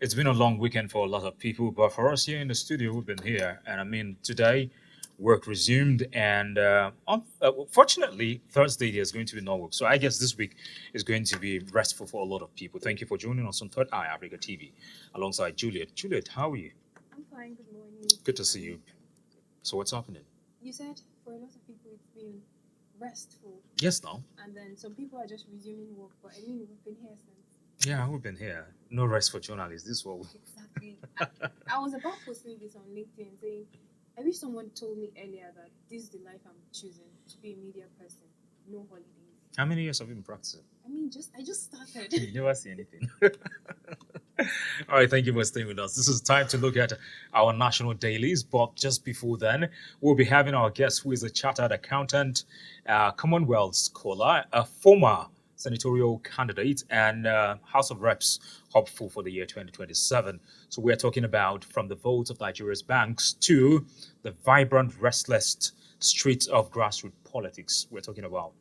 It's been a long weekend for a lot of people, but for us here in the studio, we've been here. And I mean, today, work resumed, and fortunately, Thursday there's going to be no work. So I guess this week is going to be restful for a lot of people. Thank you for joining us on Third Eye Africa TV alongside Juliet. Juliet, how are you? I'm fine. Good morning. Good to see you. So what's happening? You said for a lot of people it's been restful, Yes, now. and then some people are just resuming work. But I mean, we've been here since. Yeah, we've been here. No rest for journalists. This is what we. Exactly. I was about posting this on LinkedIn saying, I wish someone told me earlier that this is the life I'm choosing to be a media person. No holidays. How many years have you been practicing? I mean, I just started. You never see anything. All right, thank you for staying with us. This is time to look at our national dailies, but just before then, we'll be having our guest who is a chartered accountant, Commonwealth scholar, a former senatorial candidate, and House of Reps hopeful for the year 2027. So we're talking about from the votes of Nigeria's banks to the vibrant, restless streets of grassroots politics. We're talking about.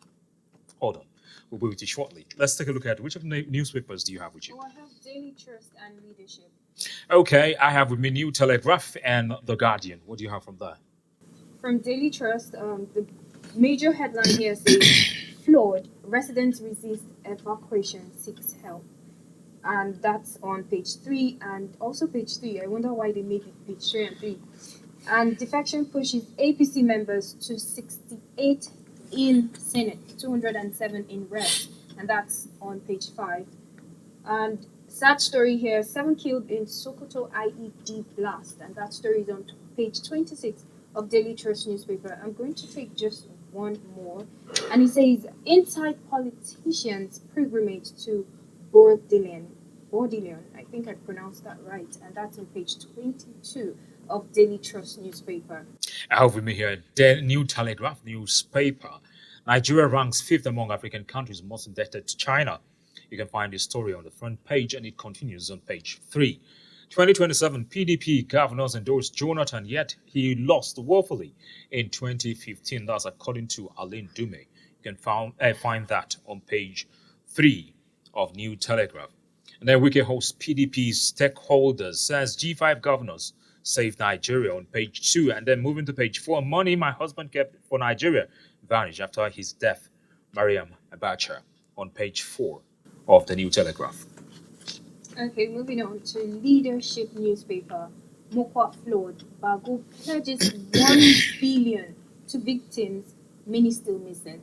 Hold on. We'll be with you shortly. Let's take a look at which of the newspapers do you have with you? Oh, I have Daily Trust and Leadership. Okay, I have with me New Telegraph and The Guardian. What do you have from there? From Daily Trust, the major headline here says, flawed, residents resist evacuation, seeks help. And that's on page 3 and also page 3. I wonder why they made it page 3 and 3. And defection pushes APC members to 68 in Senate, 207 in Reps, and that's on page 5. And sad story here, 7 killed in Sokoto IED blast, and that story is on page 26 of Daily Trust newspaper. I'm going to take just one more, and it says, inside politicians pilgrimage to Bordillion, I think I pronounced that right, and that's on page 22 of Daily Trust newspaper. I have with me here the New Telegraph newspaper. Nigeria ranks fifth among African countries most indebted to China. You can find the story on the front page, and it continues on page 3. 2027 PDP governors endorsed Jonathan, yet he lost woefully in 2015. That's according to Alain Dume. You can find that on page 3 of New Telegraph. And then Wiki hosts PDP stakeholders says G5 governors saved Nigeria on page 2. And then moving to page 4, money my husband kept for Nigeria vanished after his death. Mariam Abacha on page 4 of the New Telegraph. Okay, moving on to Leadership newspaper. Mokwa flawed. Bago pledges 1 billion to victims, many still missing.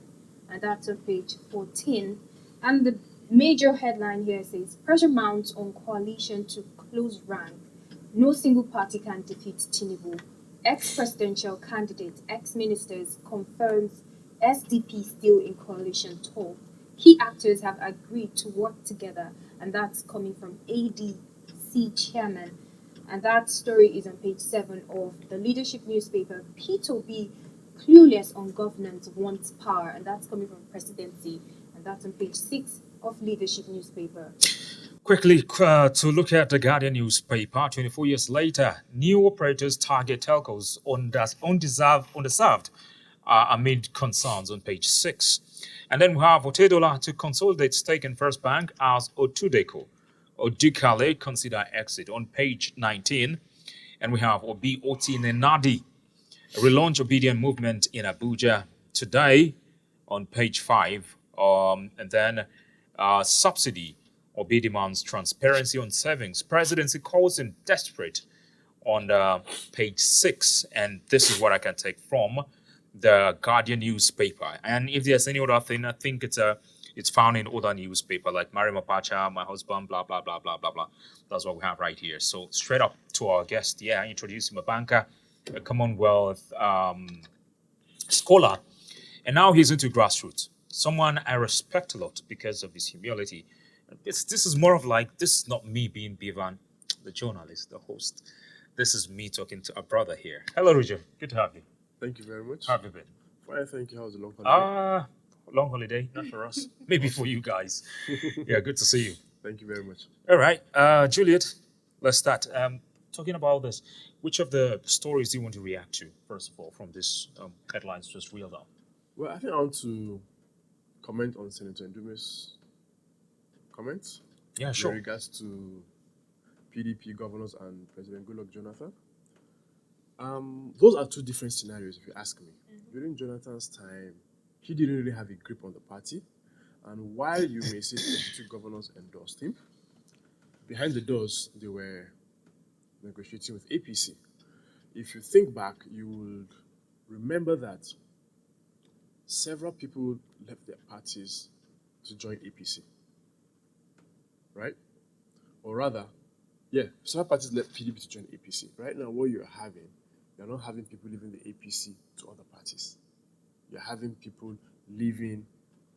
And that's on page 14. And the major headline here says, pressure mounts on coalition to close rank. No single party can defeat Tinubu. Ex-presidential candidate, ex-ministers confirms SDP still in coalition talk. Key actors have agreed to work together, and that's coming from ADC chairman. And that story is on page 7 of the Leadership newspaper. P2B clueless on governance wants power, and that's coming from presidency, and that's on page 6 of Leadership newspaper. Quickly to look at the Guardian newspaper, 24 years later, new operators target telcos undeserved amid concerns on page 6. And then we have Otedola to consolidate stake in First Bank as Otudeco. Odukale consider exit on page 19. And we have Obi Oti Nenadi, relaunch obedient movement in Abuja today on page 5. And then Subsidy. Obi demands transparency on savings. Presidency calls him desperate on page 6. And this is what I can take from the Guardian newspaper. And if there's any other thing, I think it's found in other newspaper like Mariam Abacha, my husband, blah, blah, blah, blah, blah, blah. That's what we have right here. So straight up to our guest. Yeah, I introduced him, a banker, a Commonwealth scholar. And now he's into grassroots. Someone I respect a lot because of his humility. This is more of like, this is not me being Bivan, the journalist, the host. This is me talking to a brother here. Hello, Rijo. Good to have you. Thank you very much. How have you been? Fine, thank you. How's the long holiday? Long holiday, not for us. Maybe for you guys. Yeah, good to see you. Thank you very much. All right, Juliet, let's start. Talking about this, which of the stories do you want to react to, first of all, from this headlines just reeled out? Well, I think I want to comment on Senator Ndume's comments Yeah, in sure. regards to PDP governors and President Goodluck Jonathan. Those are two different scenarios, if you ask me. During Jonathan's time, he didn't really have a grip on the party. And while you may say 32 governors endorsed him, behind the doors, they were negotiating with APC. If you think back, you would remember that several people left their parties to join APC. Right? Or rather, several parties left PDP to join APC. Right now, what you're not having people leaving the APC to other parties. You're having people leaving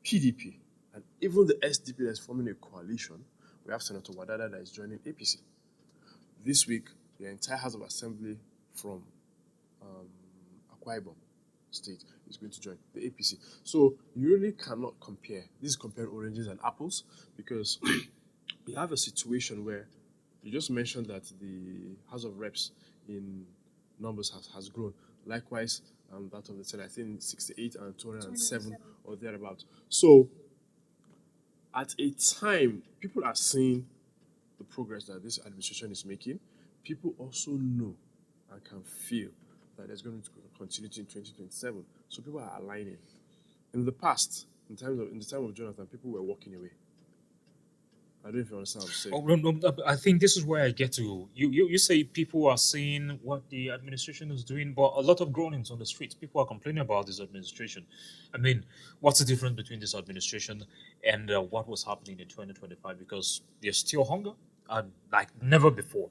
PDP. And even the SDP that's forming a coalition, we have Senator Wadada that is joining APC. This week, the entire House of Assembly from Akwa Ibom State is going to join the APC. So you really cannot compare. This is comparing oranges and apples because we have a situation where you just mentioned that the House of Reps in numbers has grown. Likewise, that of the Senate, I think 68 and 207 or thereabout. So at a time, people are seeing the progress that this administration is making. People also know and can feel that there's going to be continuity in 2027. So people are aligning. In the past, in the time of Jonathan, people were walking away. I don't know if you understand what I'm saying. No, I think this is where I get to. You say people are seeing what the administration is doing, but a lot of groanings on the streets. People are complaining about this administration. I mean, what's the difference between this administration and what was happening in 2025? Because there's still hunger, like never before.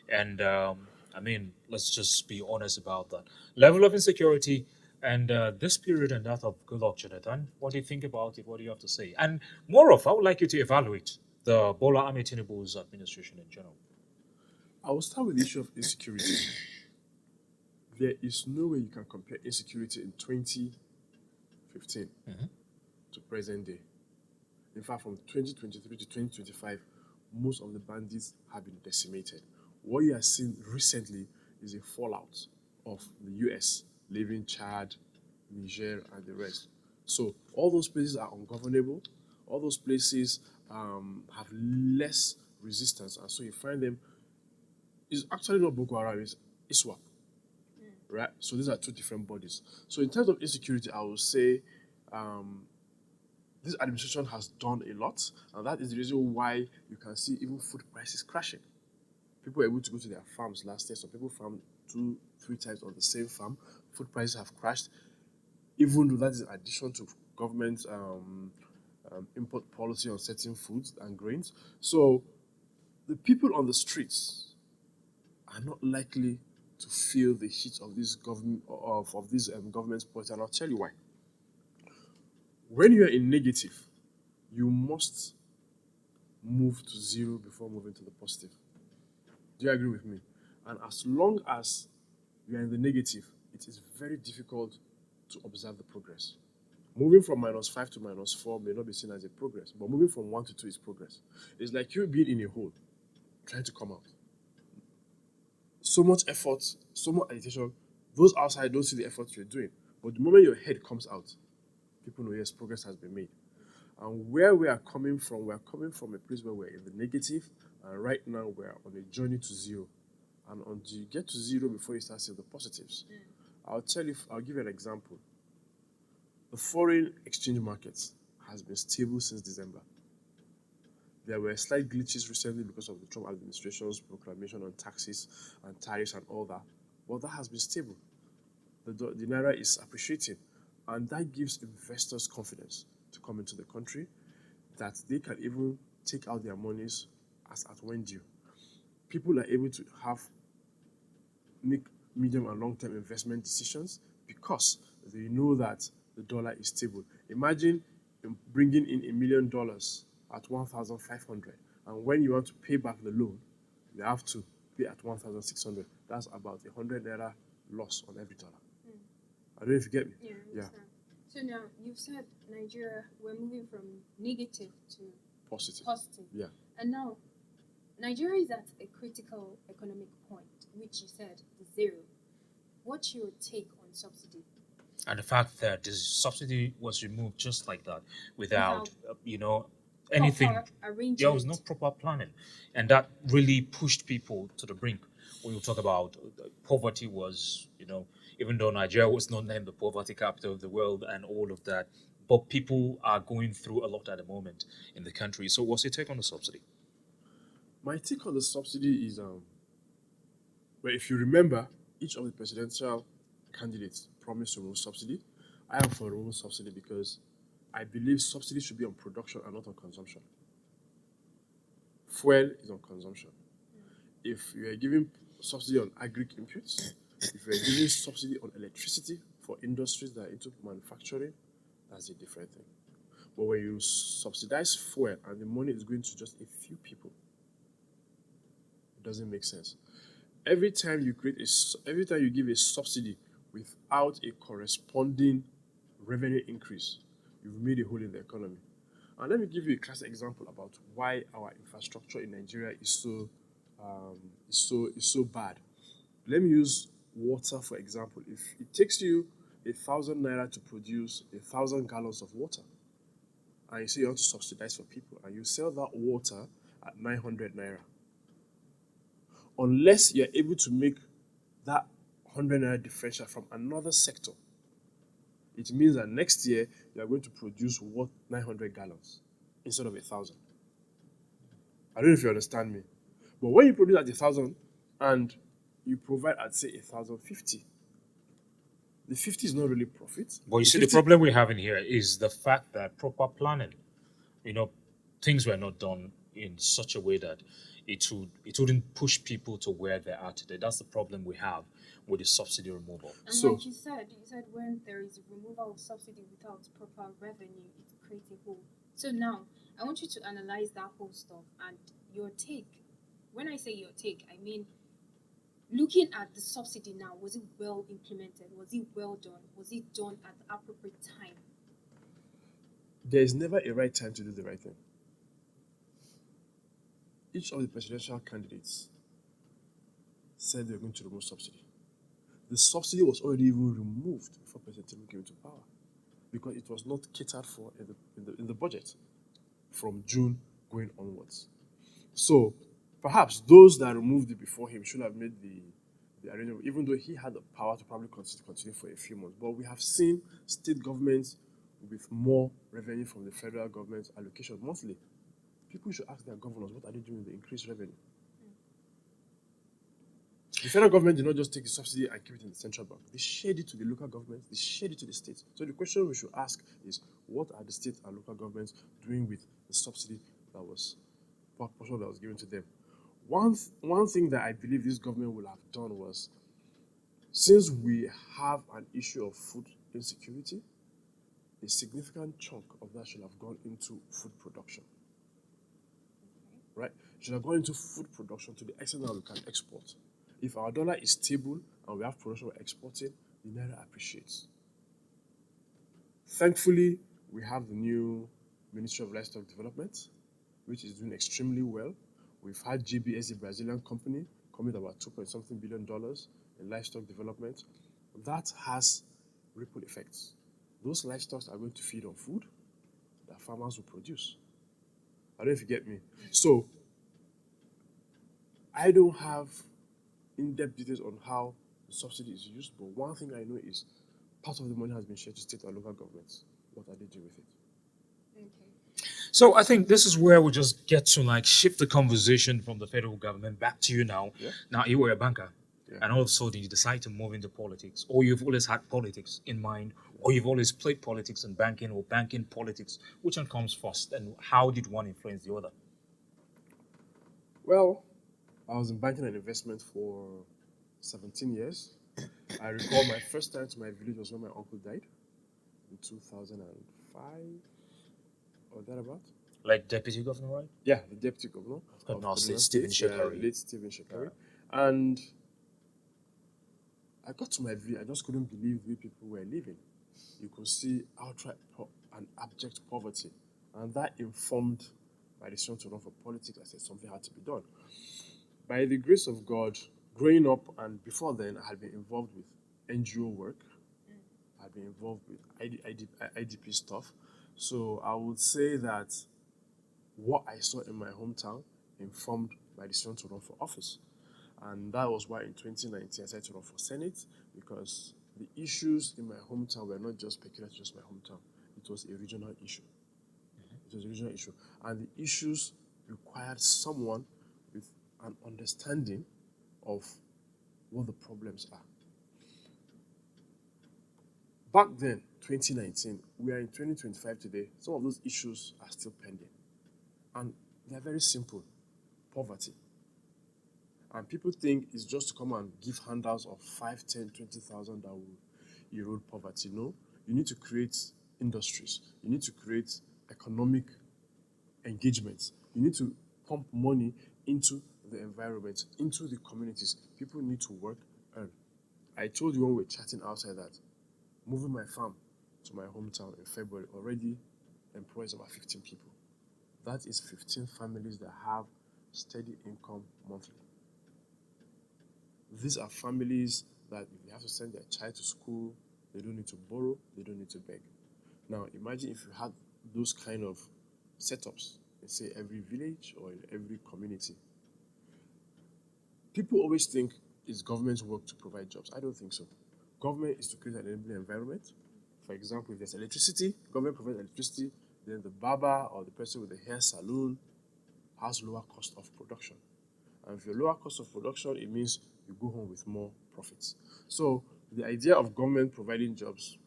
And I mean, let's just be honest about that. Level of insecurity and this period and that of Goodluck Jonathan. What do you think about it? What do you have to say? And more of, I would like you to evaluate the Bola Ahmed Tinubu's administration in general. I will start with the issue of insecurity. There is no way you can compare insecurity in 2015 to present day. In fact, from 2023 to 2025, most of the bandits have been decimated. What you are seeing recently is a fallout of the US leaving Chad, Niger, and the rest. So all those places are ungovernable. All those places have less resistance, and so you find them. It's actually not Boko Haram; it's ISWAP, right? So these are two different bodies. So in terms of insecurity, I would say this administration has done a lot, and that is the reason why you can see even food prices crashing. People were able to go to their farms last year. Some people farmed 2-3 times on the same farm. Food prices have crashed, even though that is in addition to government import policy on certain foods and grains. So the people on the streets are not likely to feel the heat of this government government's policy, and I'll tell you why. When you are in negative, you must move to zero before moving to the positive. Do you agree with me? And as long as you are in the negative, it is very difficult to observe the progress. Moving from -5 to -4 may not be seen as a progress, but moving from 1 to 2 is progress. It's like you being in a hole, trying to come out. So much effort, so much agitation. Those outside don't see the effort you're doing. But the moment your head comes out, people know, yes, progress has been made. And where we're coming from a place where we're in the negative, and right now we're on a journey to zero. And until you get to zero before you start seeing the positives. I'll give you an example. The foreign exchange markets has been stable since December. There were slight glitches recently because of the Trump administration's proclamation on taxes and tariffs and all that. But that has been stable. The Naira is appreciating. And that gives investors confidence to come into the country, that they can even take out their monies as at when due. People are able to make medium and long-term investment decisions because they know that the dollar is stable. Imagine bringing in $1 million at 1,500, and when you want to pay back the loan, you have to pay at 1,600. That's about 100 naira loss on every dollar. I don't know if you get me. Yeah. So now you've said Nigeria, we're moving from negative to Positive. Yeah. And now Nigeria is at a critical economic point, which you said is zero. What's your take on subsidy? And the fact that this subsidy was removed just like that, without anything. proper arrangement. There was no proper planning, and that really pushed people to the brink. When you talk about poverty, was even though Nigeria was not named the poverty capital of the world and all of that, but people are going through a lot at the moment in the country. So, what's your take on the subsidy? My take on the subsidy is well, if you remember, each of the presidential candidates promised to remove subsidy. I am for removing subsidy because I believe subsidy should be on production and not on consumption. Fuel is on consumption. If you are giving subsidy on agri inputs, if you are giving subsidy on electricity for industries that are into manufacturing, that's a different thing. But when you subsidize fuel and the money is going to just a few people, it doesn't make sense. Every time you give a subsidy without a corresponding revenue increase, you've made a hole in the economy. And let me give you a classic example about why our infrastructure in Nigeria is so bad. Let me use water for example. If it takes you 1,000 naira to produce 1,000 gallons of water, and you say you want to subsidize for people, and you sell that water at 900 naira, unless you're able to make that 100 naira differential from another sector, it means that next year you are going to produce 900 gallons instead of 1,000. I don't know if you understand me. But when you produce at 1,000 and you provide at say 1,050, the 50 is not really profit. But you see, the problem we're having here is the fact that proper planning, things were not done in such a way that it wouldn't push people to where they are today. That's the problem we have with the subsidy removal. And like you said when there is a removal of subsidy without proper revenue, it creates a hole. So now I want you to analyze that whole stuff and your take. When I say your take, I mean looking at the subsidy now, was it well implemented? Was it well done? Was it done at the appropriate time? There is never a right time to do the right thing. Each of the presidential candidates said they were going to remove subsidy. The subsidy was already even removed before President Tinubu came into power because it was not catered for in the budget from June going onwards. So perhaps those that removed it before him should have made the arrangement, even though he had the power to probably continue for a few months. But we have seen state governments with more revenue from the federal government's allocation monthly. People should ask their governors, what are they doing with the increased revenue? The federal government did not just take the subsidy and keep it in the central bank. They shared it to the local governments, they shared it to the states. So the question we should ask is, what are the state and local governments doing with the subsidy portion that was given to them? One thing that I believe this government will have done was, since we have an issue of food insecurity, a significant chunk of that should have gone into food production. Right? It should have gone into food production to the extent that we can export. If our dollar is stable and we have production we're exporting, the naira appreciates. Thankfully, we have the new Ministry of Livestock Development, which is doing extremely well. We've had JBS, a Brazilian company, coming about $2.something billion in livestock development. That has ripple effects. Those livestock are going to feed on food that farmers will produce. I don't know if you get me. So, I don't have in-depth details on how the subsidy is used, but one thing I know is part of the money has been shared to state and local governments. What are they doing with it? Okay. So I think this is where we just get to shift the conversation from the federal government back to you now. Yeah. Now you were a banker, and all of a sudden you decide to move into politics, or you've always had politics in mind, or you've always played politics and banking, or banking politics. Which one comes first, and how did one influence the other? Well, I was in banking and investment for 17 years. I recall my first time to my village was when my uncle died in 2005 or thereabout. Like deputy governor, right? Yeah, the deputy governor Of Kaduna State, State, Shekari. late Stephen Shekari. And I got to my village, I just couldn't believe the way people were living. You could see outright and abject poverty. And that informed my decision to run for politics. I said something had to be done. By the grace of God, growing up and before then, I had been involved with NGO work. I had been involved with IDP stuff. So I would say that what I saw in my hometown informed my decision to run for office. And that was why in 2019 I decided to run for Senate, because the issues in my hometown were not just peculiar to just my hometown. It was a regional issue. It was a regional issue. And the issues required someone with an understanding of what the problems are. Back then, 2019, we are in 2025 today, some of those issues are still pending. And they're very simple. Poverty. And people think it's just to come and give handouts of 5, 10, 20,000 that will erode poverty. No, you need to create industries. You need to create economic engagements. You need to pump money into the environment, into the communities. People need to work, earn. I told you when we were chatting outside that moving my farm to my hometown in February already employs about 15 people. That is 15 families that have steady income monthly. These are families that if they have to send their child to school, they don't need to borrow, they don't need to beg. Now, imagine if you had those kind of setups in, say, every village or in every community. People always think it's government's work to provide jobs. I don't think so. Government is to create an enabling environment. For example, if there's electricity, government provides electricity, then the barber or the person with the hair salon has lower cost of production. And if you lower cost of production, it means you go home with more profits. So the idea of government providing jobs,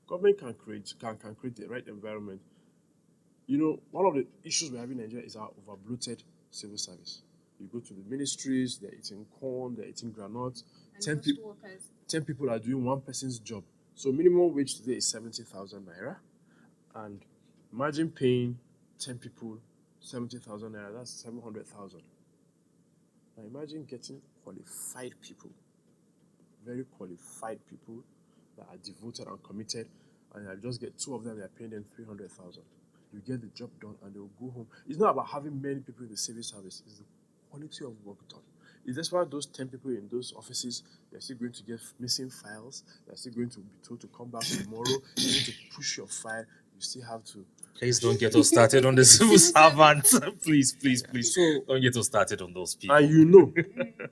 government can create the right environment. You know, one of the issues we have in Nigeria is our over-bloated civil service. You go to the ministries, they're eating corn, they're eating granules. 10 people are doing one person's job. So minimum wage today is 70,000 naira. And imagine paying 10 people 70,000 naira, that's 700,000. Now imagine getting qualified people, very qualified people that are devoted and committed, and I just get 2 of them, they're paying them 300,000. You get the job done and they'll go home. It's not about having many people in the civil service, it's the quality of work done. Is that's why those 10 people in those offices, they're still going to get missing files, they're still going to be told to come back tomorrow, you need to push your file, you still have to. Please don't get us started on the civil servants. Please. So, don't get us started on those people. And you know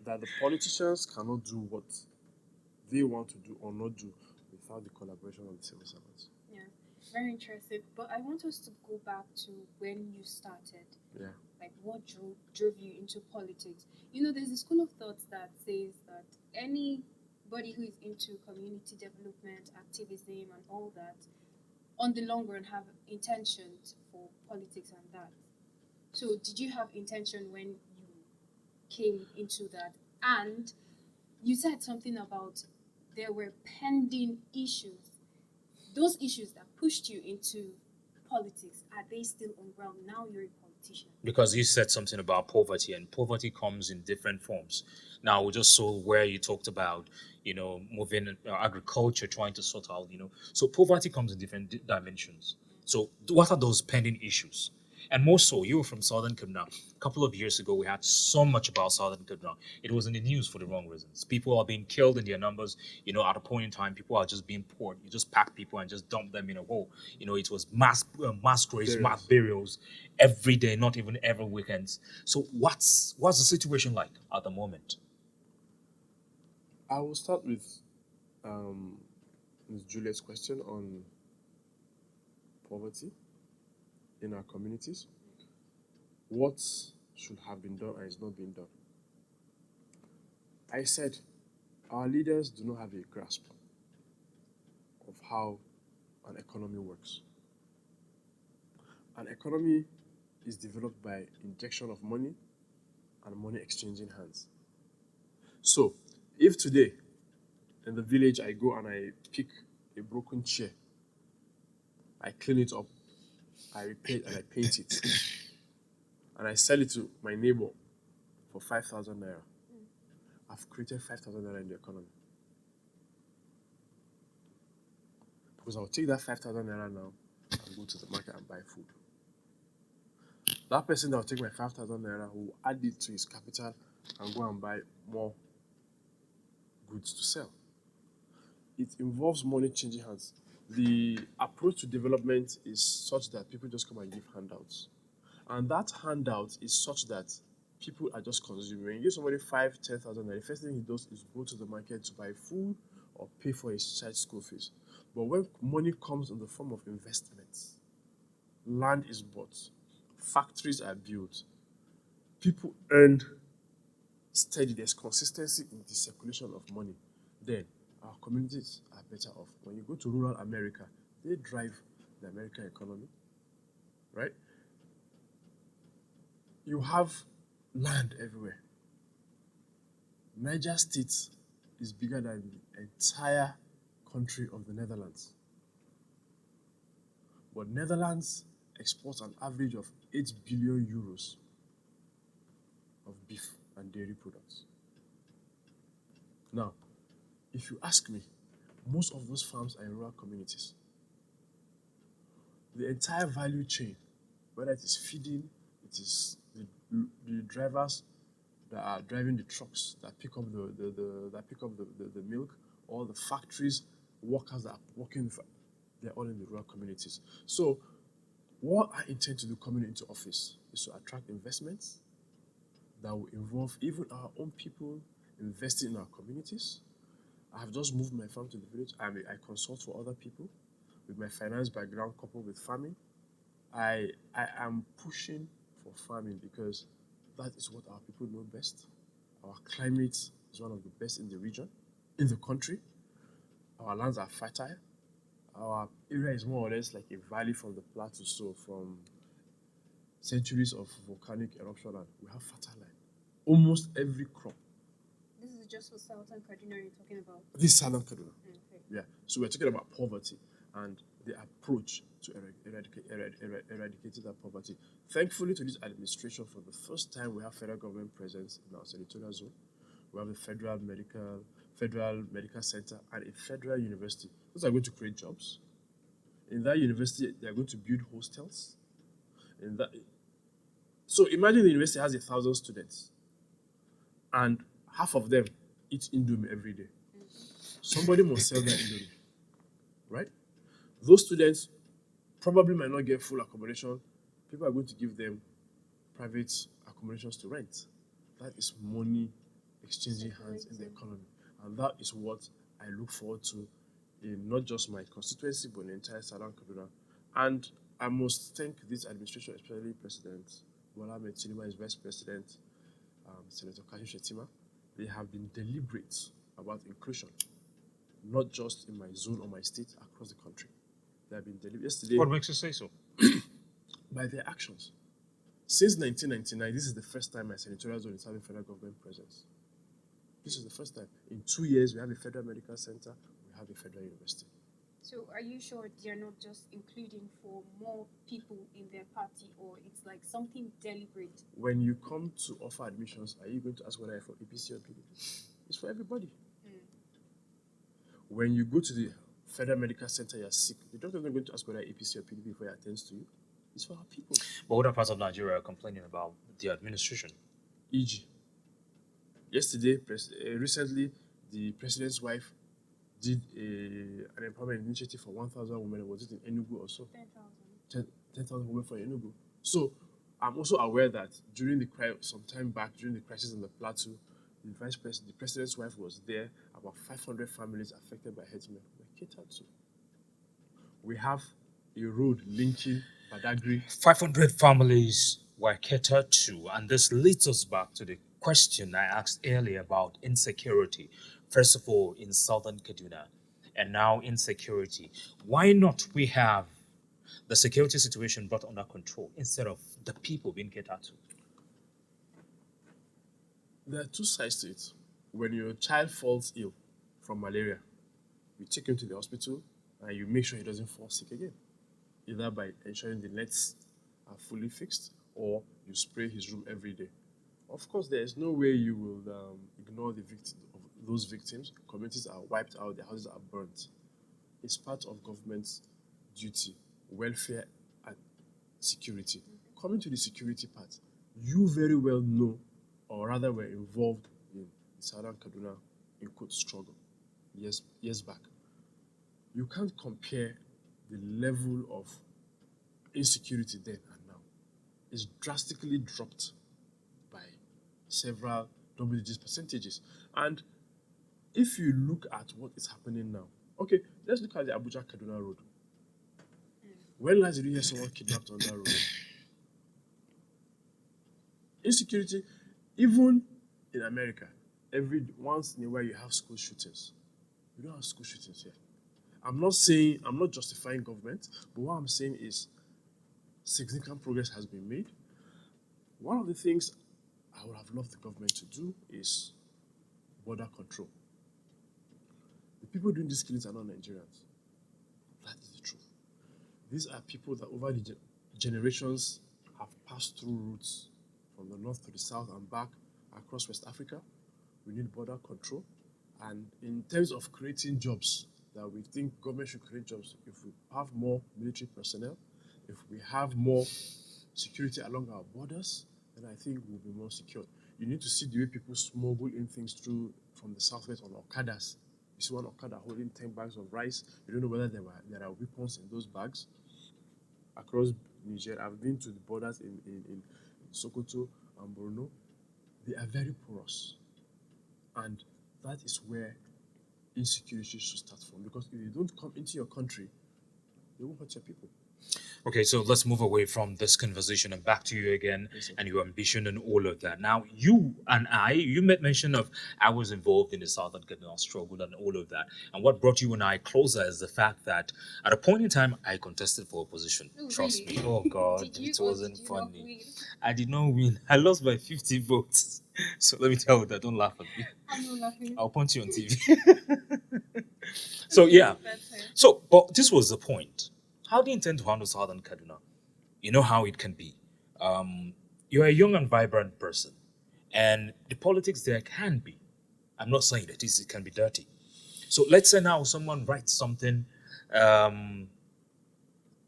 that the politicians cannot do what they want to do or not do without the collaboration of the civil servants. Yeah, very interesting. But I want us to go back to when you started. Yeah. Like what drove you into politics? You know, there's a school of thought that says that anybody who is into community development, activism, and all that, on the long run, have intentions for politics and that. So, did you have intention when you came into that? And you said something about there were pending issues. Those issues that pushed you into politics, are they still on ground? Now you're a politician. Because you said something about poverty, and poverty comes in different forms. Now, we just saw where you talked about, moving agriculture, trying to sort out, So poverty comes in different dimensions. So what are those pending issues? And more so, you were from Southern Kaduna. A couple of years ago, we had so much about Southern Kaduna. It was in the news for the wrong reasons. People are being killed in their numbers. At a point in time, people are just being poured. You just pack people and just dump them in a hole. It was mass graves, mass burials every day, not even every weekend. So what's the situation like at the moment? I will start with Ms. Juliet's question on poverty in our communities. What should have been done and is not being done? I said our leaders do not have a grasp of how an economy works. An economy is developed by injection of money and money exchanging hands. So, if today in the village I go and I pick a broken chair, I clean it up, I repair it and I paint it, and I sell it to my neighbor for 5,000 naira, I've created 5,000 naira in the economy. Because I'll take that 5,000 naira now and go to the market and buy food. That person that will take my 5,000 naira will add it to his capital and go and buy more goods to sell. It involves money changing hands. The approach to development is such that people just come and give handouts. And that handout is such that people are just consuming. When you give somebody 5,000, 10,000, the first thing he does is go to the market to buy food or pay for his child's school fees. But when money comes in the form of investments, land is bought, factories are built, people earn steady, there's consistency in the circulation of money, then our communities are better off. When you go to rural America, they drive the American economy, right? You have land everywhere. Niger State is bigger than the entire country of the Netherlands. But Netherlands exports an average of 8 billion euros of beef and dairy products. Now, if you ask me, most of those farms are in rural communities. The entire value chain, whether it is feeding, it is the drivers that are driving the trucks that pick up the milk, or the factories, workers that are working, they're all in the rural communities. So what I intend to do coming into office is to attract investments that will involve even our own people investing in our communities. I have just moved my farm to the village. I consult for other people with my finance background coupled with farming. I am pushing for farming because that is what our people know best. Our climate is one of the best in the region, in the country. Our lands are fertile. Our area is more or less like a valley from the plateau, so from centuries of volcanic eruption, and we have fertile land. Almost every crop. This is just for Southern Kaduna you're talking about? This is Southern Kaduna. Okay. Yeah. So we're talking about poverty and the approach to eradicating that poverty. Thankfully to this administration, for the first time, we have federal government presence in our senatorial zone. We have a federal medical center and a federal university. Those are going to create jobs. In that university, they are going to build hostels. So imagine the university has 1,000 students, and half of them eat Indomie every day. Somebody must sell that Indomie, right? Those students probably might not get full accommodation. People are going to give them private accommodations to rent. That is money exchanging hands in the economy. And that is what I look forward to in not just my constituency, but in the entire Southern Kaduna. And I must thank this administration, especially President Bola Ahmed Tinubu, his Vice President, Senator Rijo Shekari. They have been deliberate about inclusion, not just in my zone or my state, across the country. They have been deliberate. Yesterday, What makes you say so? by their actions. Since 1999, this is the first time my senatorial zone is having federal government presence. This is the first time. In 2 years, we have a federal medical center, we have a federal university. So are you sure they're not just including for more people in their party, or it's like something deliberate? When you come to offer admissions, are you going to ask whether I'm for APC or PDP? It's for everybody. When you go to the federal medical center, you're sick, the doctor is not going to ask whether APC or PDP before he attends to you. It's for our people. But other parts of Nigeria are complaining about the administration. E.g., yesterday, recently, the president's wife did an empowerment initiative for 1,000 women. Was it in Enugu also? 10,000. 10,000 women for Enugu. So I'm also aware that some time back, during the crisis in the plateau, the president's wife was there. About 500 families affected by herdsmen were catered to. We have a road linking Badagry. 500 families were catered to, and this leads us back to the question I asked earlier about insecurity. First of all, in southern Kaduna, and now insecurity. Why not we have the security situation brought under control instead of the people being catered to? There are two sides to it. When your child falls ill from malaria, you take him to the hospital and you make sure he doesn't fall sick again, either by ensuring the nets are fully fixed or you spray his room every day. Of course, there is no way you will ignore the victims of those victims. Communities are wiped out, their houses are burnt. It's part of government's duty, welfare and security. Coming to the security part, you very well know, or rather were involved in the Southern Kaduna struggle years back. You can't compare the level of insecurity then and now. is drastically dropped by several double-digit percentages. And if you look at what is happening now, okay, let's look at the Abuja Kaduna road. When last did you hear someone kidnapped on that road? Insecurity, even in America, every once in a while you have school shootings. We don't have school shootings here. I'm not justifying government, but what I'm saying is significant progress has been made. One of the things I would have loved the government to do is border control. The people doing these killings are not Nigerians. That is the truth. These are people that over the generations have passed through routes from the north to the south and back across West Africa. We need border control. And in terms of creating jobs, that we think government should create jobs, if we have more military personnel, if we have more security along our borders, then I think we'll be more secure. You need to see the way people smuggle in things through from the southwest on Okadas. You see one Okada holding 10 bags of rice. You don't know whether there are weapons in those bags. Across Niger, I've been to the borders in Sokoto and Borno. They are very porous. And that is where insecurity should start from. Because if you don't come into your country, they won't hurt your people. Okay, so let's move away from this conversation and back to you again, Yes, sir. and your ambition and all of that. Now, you made mention of I was involved in the Southern Kaduna struggle and all of that. And what brought you and I closer is the fact that at a point in time, I contested for opposition. Oh, Trust really? me. Oh, God, Did you it or wasn't did you not funny. win? I did not win. I lost by 50 votes. So let me tell you that. Don't laugh at me. I'm not laughing. I'll punch you on TV. So, yeah. That's it. So, but this was the point. How do you intend to handle Southern Kaduna? You know how it can be. You're a young and vibrant person, and the politics there can be. I'm not saying that it can be dirty. So let's say now someone writes something,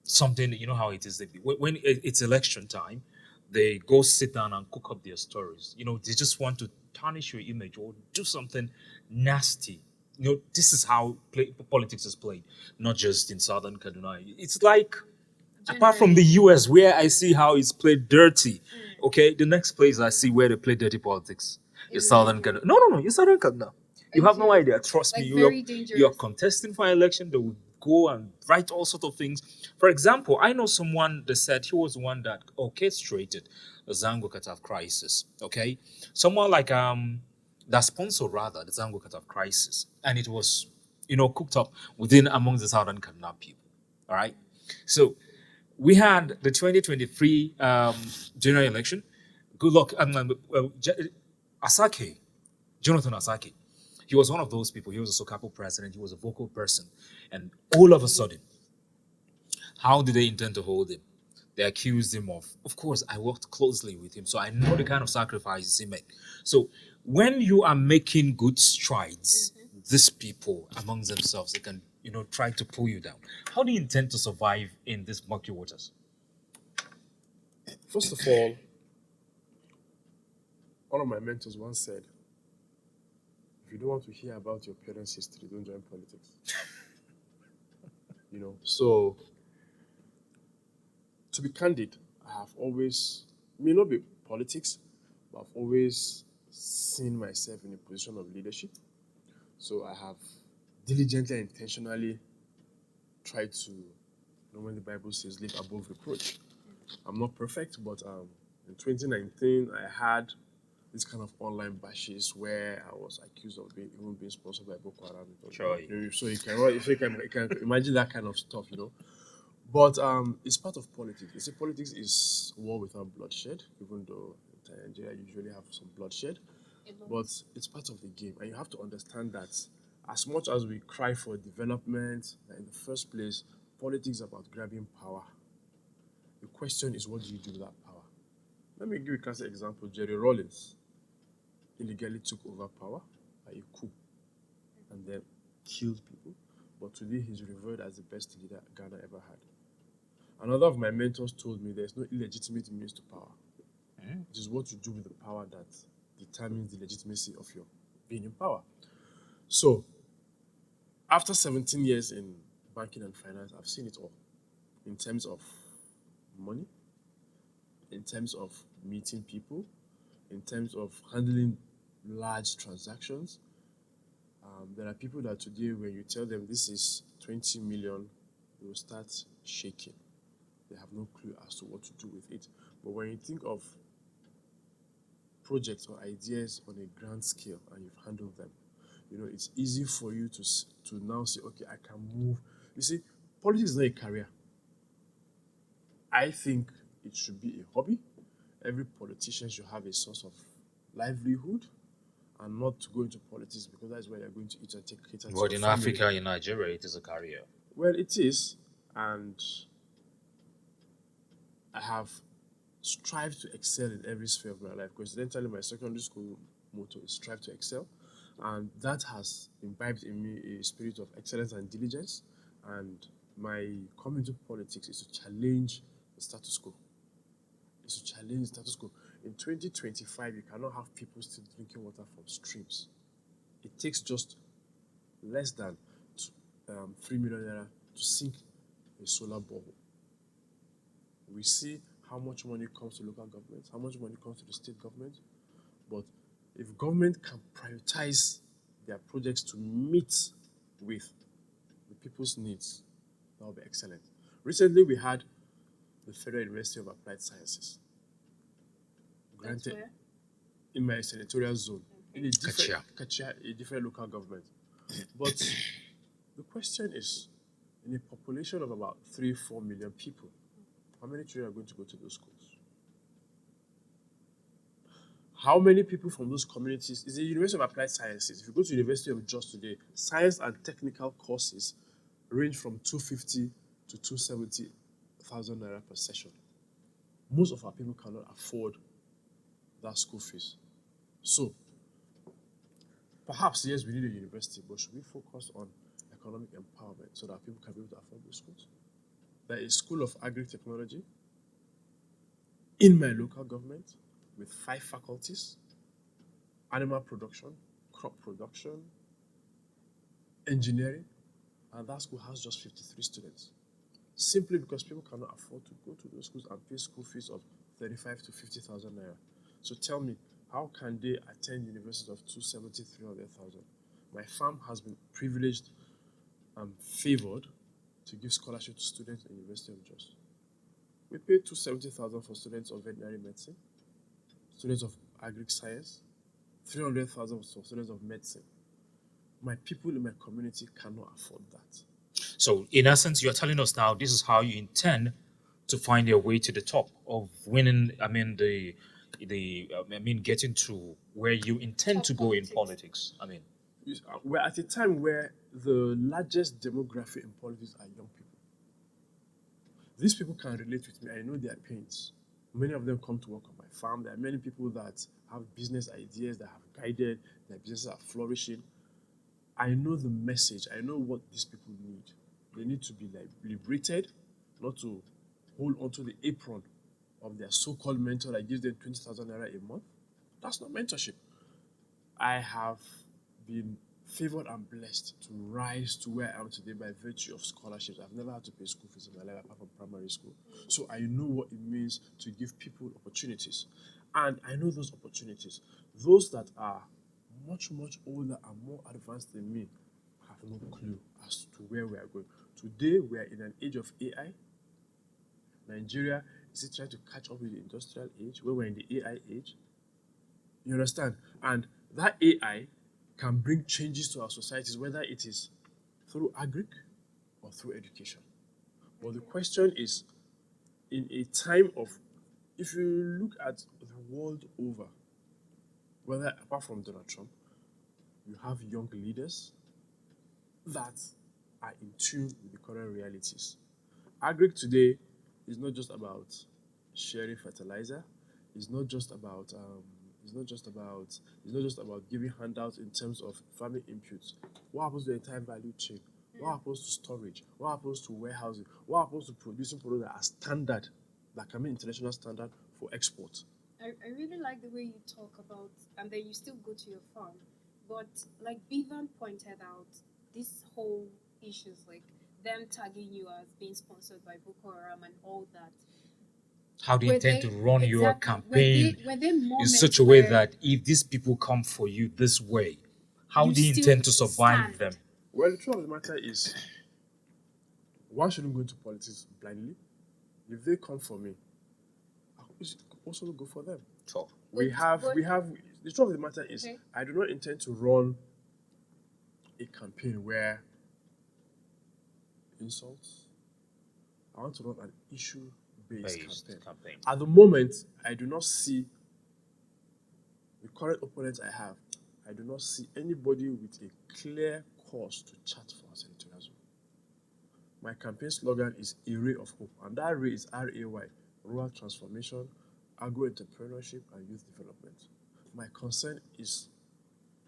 something. You know how it is. When it's election time, they go sit down and cook up their stories. You know, they just want to tarnish your image or do something nasty. You know, this is how politics is played, not just in Southern Kaduna. It's like, apart from the US, where I see how it's played dirty, okay, the next place I see where they play dirty politics is Southern Kaduna. No, it's Southern Kaduna. You have no idea. Trust me. Like very dangerous. You're contesting for an election. They will go and write all sorts of things. For example, I know someone that said he was the one that orchestrated the Zango Kataf crisis. Okay, someone like that sponsored rather the Zango Kataf crisis, and it was cooked up within among the Southern Kaduna people. All right, so we had the 2023 general election. Good luck. Asake, Jonathan Asake. He was one of those people. He was a Sokapo president. He was a vocal person. And all of a sudden, how did they intend to hold him? They accused him of course, I worked closely with him, so I know the kind of sacrifices he made. So when you are making good strides, these people among themselves, they can, try to pull you down. How do you intend to survive in these murky waters? First of all, one of my mentors once said, if you don't want to hear about your parents' history, don't join politics. So to be candid, I have always, may not be politics, but I've always seen myself in a position of leadership. So I have diligently and intentionally tried to, when the Bible says live above reproach. I'm not perfect, but in 2019, I had this kind of online bashes where I was accused of even being sponsored by Boko Haram. Sure. So you can imagine that kind of stuff, But it's part of politics. You see, politics is war without bloodshed, even though Nigeria usually have some bloodshed. But it's part of the game. And you have to understand that as much as we cry for development, in the first place, politics is about grabbing power. The question is, what do you do with that power? Let me give you a classic example. Jerry Rawlings illegally took over power by a coup and then killed people. But today he's revered as the best leader Ghana ever had. Another of my mentors told me there's no illegitimate means to power. It is what you do with the power that determines the legitimacy of your being in power. So, after 17 years in banking and finance, I've seen it all in terms of money, in terms of meeting people, in terms of handling large transactions. There are people that today, when you tell them this is 20 million, they will start shaking. They have no clue as to what to do with it. But when you think of projects or ideas on a grand scale and you've handled them, it's easy for you to now say, okay, I can move. You see, politics is not a career. I think it should be a hobby. Every politician should have a source of livelihood and not to go into politics because that's where you're going to eat and take cater to But your in family. Africa, in Nigeria, it is a career. Well, it is, and I have strived to excel in every sphere of my life. Coincidentally, my secondary school motto is strive to excel, and that has imbibed in me a spirit of excellence and diligence. And my coming to politics is to challenge the status quo. Is to challenge the status quo. In 2025, you cannot have people still drinking water from streams. It takes just less than 3 million naira to sink a solar borehole. We see how much money comes to local governments, how much money comes to the state government. But if government can prioritize their projects to meet with the people's needs, that will be excellent. Recently, we had the Federal University of Applied Sciences. Granted, Where? in my senatorial zone, in a different Kachia. a different local government. But the question is, in a population of about 3-4 million people, how many children are going to go to those schools? How many people from those communities? It's the University of Applied Sciences. If you go to the University of Jos today, science and technical courses range from 250 to 270,000 naira per session. Most of our people cannot afford that school fees. So, perhaps, yes, we need a university, but should we focus on economic empowerment so that people can be able to afford those schools? There is a school of agri-technology in my local government with 5 faculties: animal production, crop production, engineering, and that school has just 53 students. Simply because people cannot afford to go to those schools and pay school fees of 35 to 50,000 naira. So tell me, how can they attend universities of 270, 300,000? My farm has been privileged and favored to give scholarship to students in the University of Jos. We pay 270,000 for students of veterinary medicine, students of agri science, 300,000 for students of medicine. My people in my community cannot afford that. So, in essence, you're telling us now this is how you intend to find your way to the top of winning. Getting to where you intend Top to go in politics. politics. We're at a time where the largest demographic in politics are young people. These people can relate with me. I know their pains. Many of them come to work on my farm. There are many people that have business ideas that have guided, their businesses are flourishing. I know the message. I know what these people need. They need to be liberated, not to hold onto the apron of their so-called mentor that gives them 20,000 naira a month. That's not mentorship. I have been favored and blessed to rise to where I am today by virtue of scholarships. I've never had to pay school fees in my life apart from primary school. So I know what it means to give people opportunities. And I know those opportunities. Those that are much, much older and more advanced than me have no clue as to where we are going. Today, we are in an age of AI. Nigeria is trying to catch up with the industrial age, where we're in the AI age. You understand? And that AI can bring changes to our societies, whether it is through agric or through education. But the question is, in a time of, if you look at the world over, whether apart from Donald Trump, you have young leaders that are in tune with the current realities. Agric today is not just about sharing fertilizer. It's not just about giving handouts in terms of farming inputs. What happens to the entire value chain? What happens to storage? What happens to warehousing? What happens to producing products that are standard, that can be international standard for export? I really like the way you talk about, and then you still go to your farm. But like Bevan pointed out, this whole issues like them tagging you as being sponsored by Boko Haram and all that. How do you Were intend they- to run your exactly. campaign Were there in moments such a way where that if these people come for you this way, how you do you still intend to survive stand? them? Well, the truth of the matter is, one shouldn't go into politics blindly. If they come for me, I also go for them. Sure. We have the truth of the matter is, Okay. I do not intend to run a campaign where insults. I want to run an issue-based campaign. At the moment, I do not see the current opponents I have. I do not see anybody with a clear course to chart for our senatorial zone. My campaign slogan is a ray of hope, and that ray is RAY, rural transformation, agro-entrepreneurship, and youth development. My concern is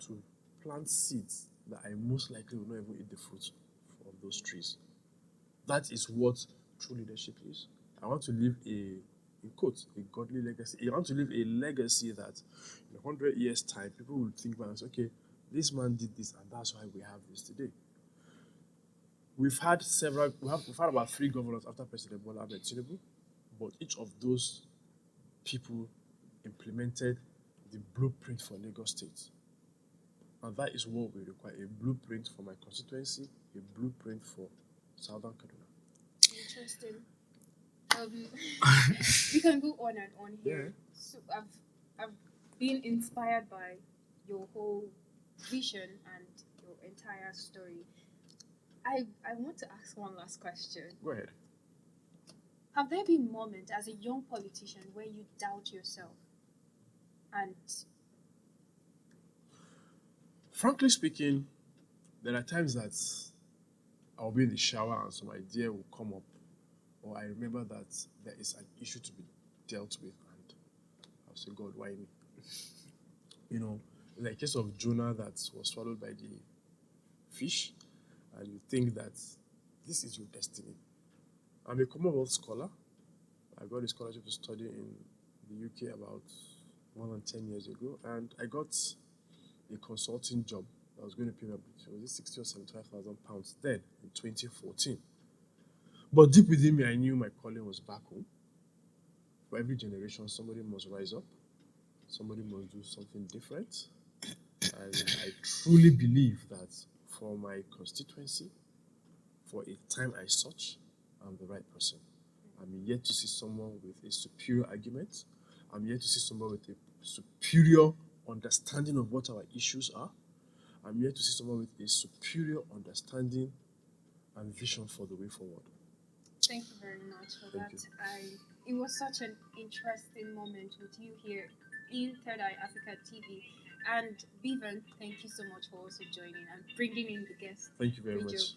to plant seeds that I most likely will not even eat the fruit of those trees. That is what true leadership is. I want to leave in quotes, a godly legacy. I want to leave a legacy that in 100 years' time, people will think back and say, okay, this man did this, and that's why we have this today. We've had about 3 governors after President Bola Ahmed Tinubu, but each of those people implemented the blueprint for Lagos State. And that is what we require, a blueprint for my constituency, a blueprint for Southern Kaduna. Interesting. We can go on and on here. Yeah. So I've been inspired by your whole vision and your entire story. I want to ask one last question. Go ahead. Have there been moments as a young politician where you doubt yourself? And Frankly speaking, there are times that I'll be in the shower and some idea will come up, or I remember that there is an issue to be dealt with, and I'll say, God, why me? In the case of Jonah that was swallowed by the fish, and you think that this is your destiny. I'm a Commonwealth scholar. I got a scholarship to study in the UK about more than 10 years ago, and I got a consulting job that was going to pay me, was it 60 or 75,000 pounds then in 2014. But deep within me, I knew my calling was back home. For every generation, somebody must rise up, somebody must do something different. And I truly believe that for my constituency, for a time as such, I'm the right person. I'm yet to see someone with a superior argument. I'm yet to see someone with a superior understanding of what our issues are. I'm yet to see someone with a superior understanding and vision for the way forward. thank you very much for Thank that. It was such an interesting moment with you here in Third Eye Africa TV. And Bevan, thank you so much for also joining and bringing in the guests. Thank you very Rijo. much.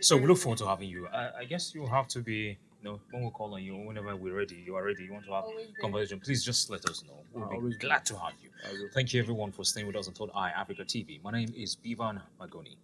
So we look forward to having you. I guess you have to be, when we call on you, whenever we're ready, you are ready, you want to have Always there. conversation, please just let us know. We'll I'll be always glad to have you. I will. Thank you everyone for staying with us on Third Eye Africa TV. My name is Bevan Magoni.